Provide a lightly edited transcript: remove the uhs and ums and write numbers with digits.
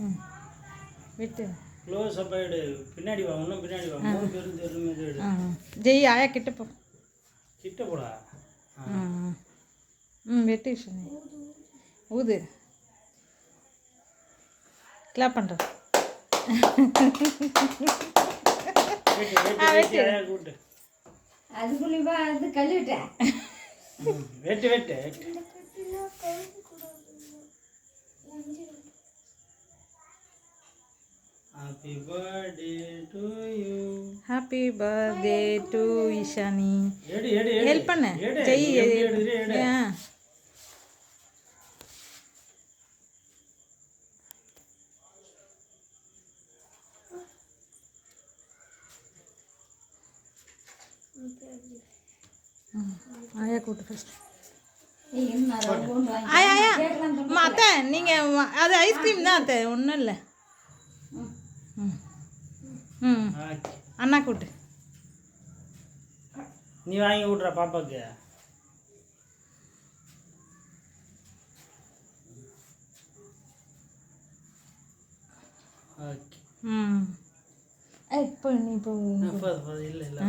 ம் விட்டு close up ஆகிடு. பின்னாடி வா, இன்னும் பின்னாடி வா. 3 பேரும் தெரிஞ்ச மாதிரி எடு. ஜெய் ஆயா கிட்ட போ. கிட்ட போடா. வெட்டு விஷயம் ஊது கிளாப் பண்ணுற. கூட்டு அதுக்குள்ளே அது கழுவிட்டேன். வெட்டு வெட்டு. Happy birthday to you. Happy birthday to Ishani. எடு எடு எடு. ஹெல்ப் பண்ணு. ஜெய் எடு. ஆயா கூட்டு ஃபர்ஸ்ட். ஆயா ஆயா அத்தை நீங்கள் அது ஐஸ்கிரீம் தான் அத்தை, ஒன்றும் இல்லை. அண்ணா கூட்டு. நீ வாங்கி விட்ற பாப்பாக்கு. இப்போ நீ இப்போ இல்லை இல்லை